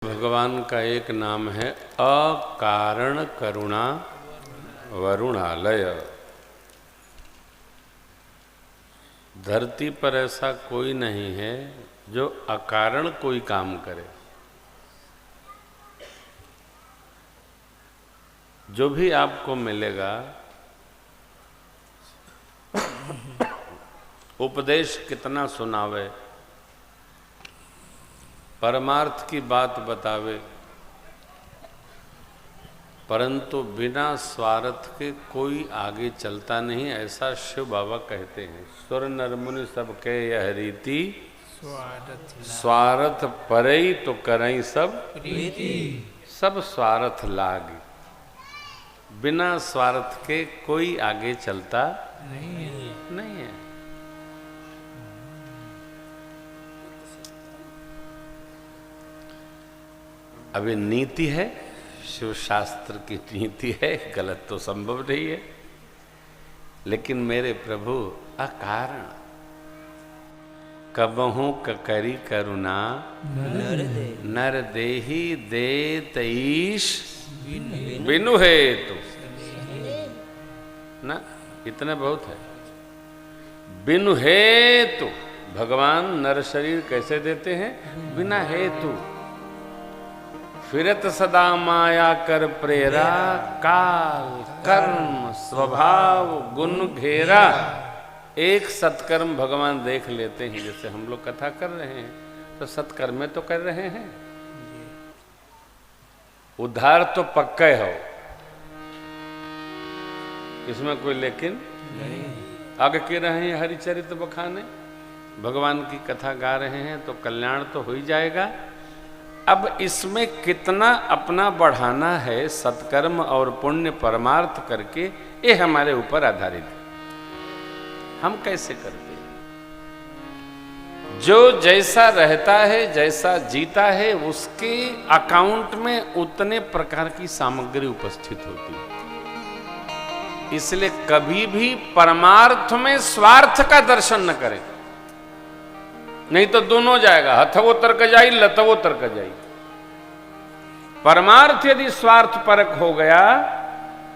भगवान का एक नाम है अकारण करुणा वरुणालय। धरती पर ऐसा कोई नहीं है जो अकारण कोई काम करे। जो भी आपको मिलेगा उपदेश कितना सुनावे, परमार्थ की बात बतावे, परंतु बिना स्वार्थ के कोई आगे चलता नहीं, ऐसा शिव बाबा कहते हैं। सुर नर मुनि सबके यह रीति, स्वार्थ परई तो करई सब प्रीति, सब स्वार्थ लाग। बिना स्वार्थ के कोई आगे चलता नहीं है। अभी नीति है, शिव शास्त्र की नीति है, गलत तो संभव नहीं है। लेकिन मेरे प्रभु अकारण कबहू ककरी करुणा नर देही देत ईश बिनु हेतु ना, इतना बहुत है। बिनु हेतु भगवान नर शरीर कैसे देते हैं? बिना हेतु। फिरत सदा माया कर प्रेरा, काल कर्म स्वभाव गुण घेरा। एक सत्कर्म भगवान देख लेते हैं। जैसे हम लोग कथा कर रहे हैं तो सत्कर्म तो कर रहे हैं, उद्धार तो पक्का हो, इसमें कोई लेकिन नहीं। आगे कह रहे हैं हरिचरित बखाने, भगवान की कथा गा रहे हैं तो कल्याण तो हो ही जाएगा। अब इसमें कितना अपना बढ़ाना है सत्कर्म और पुण्य परमार्थ करके, ये हमारे ऊपर आधारित है। हम कैसे करते हैं? जो जैसा रहता है, जैसा जीता है, उसके अकाउंट में उतने प्रकार की सामग्री उपस्थित होती है। इसलिए कभी भी परमार्थ में स्वार्थ का दर्शन न करें, नहीं तो दोनों जाएगा, हथवो तर्क जाई लतवो तर्क जाई। परमार्थ यदि स्वार्थ परक हो गया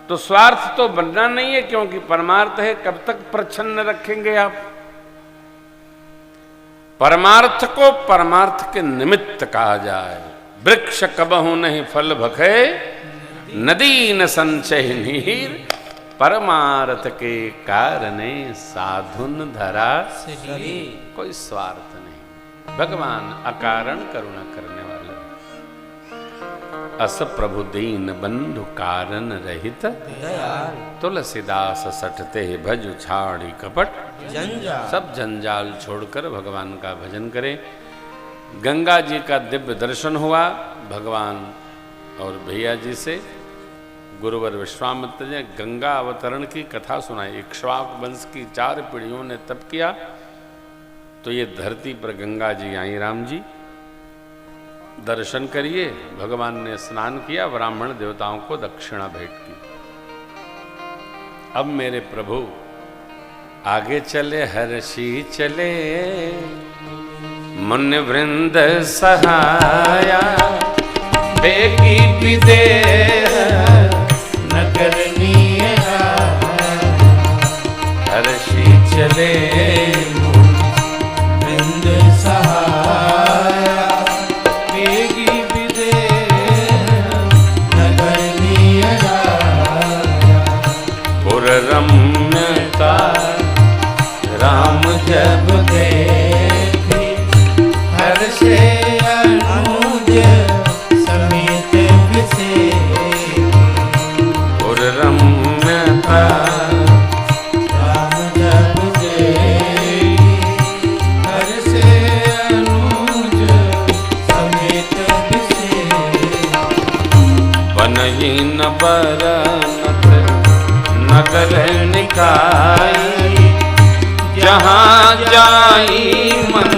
तो स्वार्थ तो बनना नहीं है, क्योंकि परमार्थ है। कब तक प्रच्छन्न रखेंगे आप? परमार्थ को परमार्थ के निमित्त कहा जाए। वृक्ष कबहु नहीं फल भखे, नदी न संचय नीर, परमार्थ के कारणे साधुन धरा कोई स्वार्थ नहीं। भगवान अकारण करुणा करने वाले। अस प्रभु दीन बंधु कारण रहित, तुलसीदास सटते भज छाड़ी कपट। सब जंजाल छोड़कर भगवान का भजन करें। गंगा जी का दिव्य दर्शन हुआ भगवान और भैया जी से। गुरुवर विश्वामित्र ने गंगा अवतरण की कथा सुनाई। इक्ष्वाकु वंश की 4 पीढ़ियों ने तप किया तो ये धरती पर गंगा जी आई। राम जी दर्शन करिए। भगवान ने स्नान किया, ब्राह्मण देवताओं को दक्षिणा भेंट की। अब मेरे प्रभु आगे चले, हर्षी चले मुनि वृंद सहाया, बेगी विदेह नगरनीय। हर्षी चले वृंद सहाया, बेगी विदेह नगरनीय। पुर रम्यता राम जब देखी, हर्षे अनुज समेत विसे। पुर रम्यता राम जब देखी, हर्षे अनुज समेत विसे। बनई न बरनत नगर निकाई, जहाँ जाई मन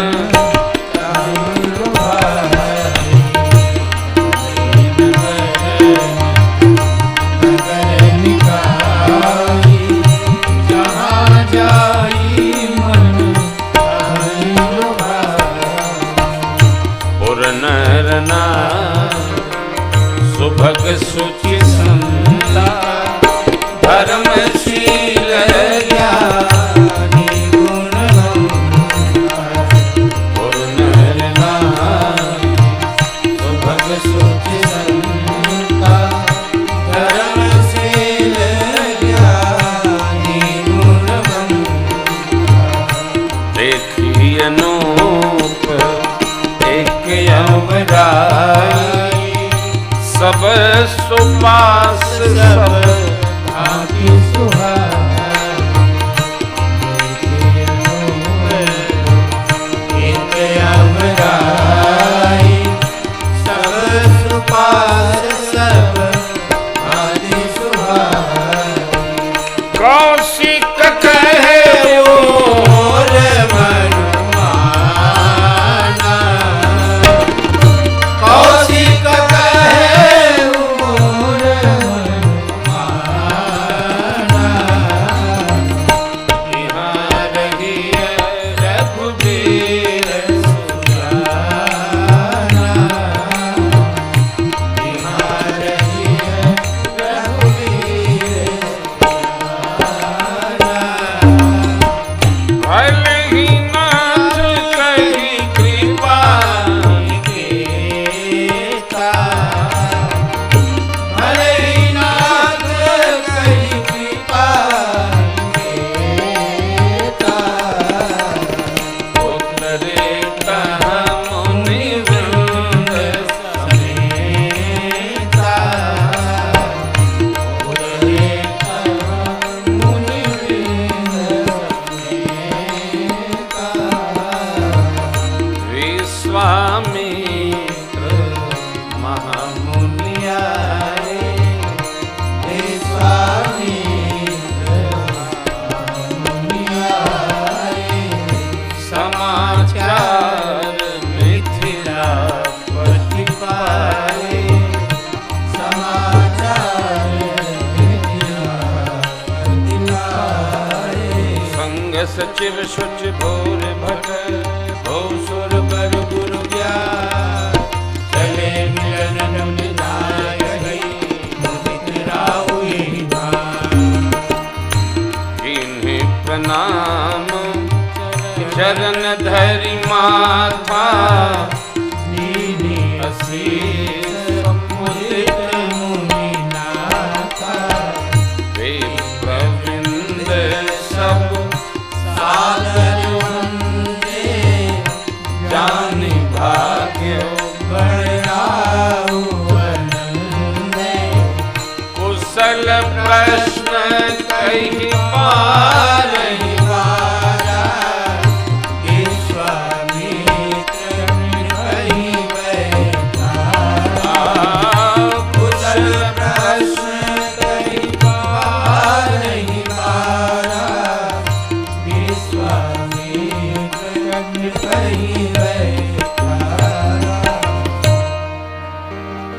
नगर निकाई, जहाँ जाई मन। पुर नर नारी सुभग सुचि संता धर्मशील ज्ञानी गुणवंता गुरु नर नारी सुभग सुचि संता धर्मशील ज्ञानी गुणवंता देखी अनूप एक अवराई सब सुपास सब भांति सुहाई एक अवराई सब सुपास सब भांति सुहाई कौशिक कहे ओर मनमाना कौशिक सचिव सुच भोर भट भो सुर बर गुरु ज्ञान चले मिलन निदाय गई मुदित राहु इन्हें प्रणाम चरण धरि माथा दीनी असीस मुदित मुनि नाथा वे प्रविंद सब सादर वंदे जानि भाग्य बड़ाऊ आनंदे कुशल प्रश्न कहि पारहि बारा विश्वामित्र कहि बैठारा कुशल प्रश्न कहि पारहि बारा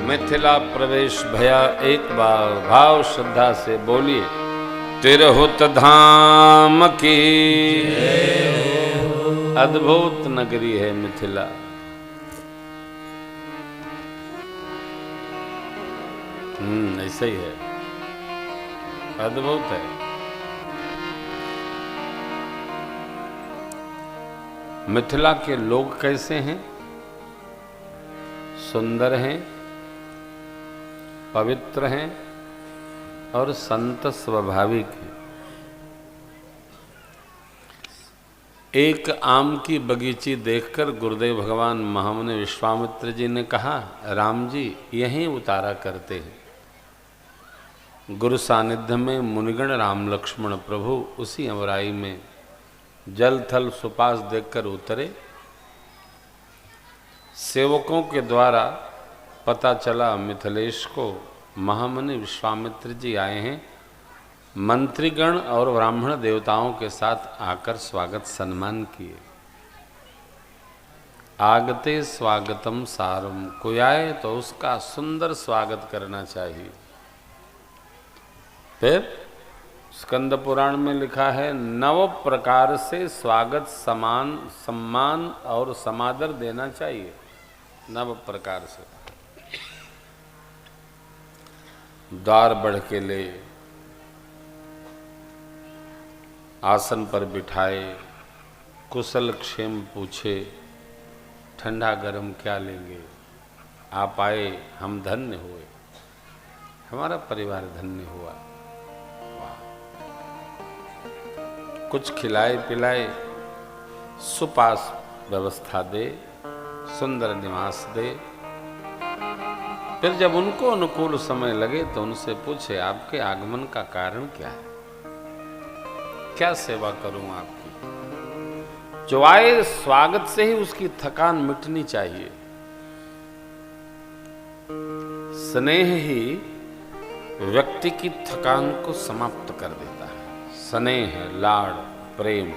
मिथिला प्रवेश भया एक बार भाव श्रद्धा से बोलिए तिरहुत धाम की अद्भुत नगरी है मिथिला। ऐसा ही है, अद्भुत है। मिथिला के लोग कैसे हैं? सुंदर हैं, पवित्र हैं और संत स्वाभाविक हैं। एक आम की बगीची देखकर गुरुदेव भगवान महामुनि विश्वामित्र जी ने कहा, राम जी यहीं उतारा करते हैं। गुरु सानिध्य में मुनिगण राम लक्ष्मण प्रभु उसी अमराई में जल थल सुपास देखकर उतरे। सेवकों के द्वारा पता चला मिथिलेश को महामुनि विश्वामित्र जी आए हैं। मंत्रीगण और ब्राह्मण देवताओं के साथ आकर स्वागत सम्मान किए। आगते स्वागतम सारम, कोई आए तो उसका सुंदर स्वागत करना चाहिए। फिर स्कंद पुराण में लिखा है 9 प्रकार से स्वागत सम्मान और समादर देना चाहिए। 9 प्रकार से। द्वार बढ़ के ले, आसन पर बिठाए, कुशल क्षेम पूछे, ठंडा गरम क्या लेंगे, आप आए हम धन्य हुए, हमारा परिवार धन्य हुआ। वाह! कुछ खिलाए पिलाए, सुपास व्यवस्था दे, सुंदर निवास दे। फिर जब उनको अनुकूल समय लगे तो उनसे पूछे, आपके आगमन का कारण क्या है, क्या सेवा करूं आपकी। जो आए स्वागत से ही उसकी थकान मिटनी चाहिए। स्नेह ही व्यक्ति की थकान को समाप्त कर देता है। स्नेह, लाड़, प्रेम।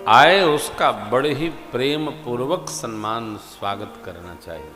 आए उसका बड़े ही प्रेम पूर्वक सम्मान स्वागत करना चाहिए।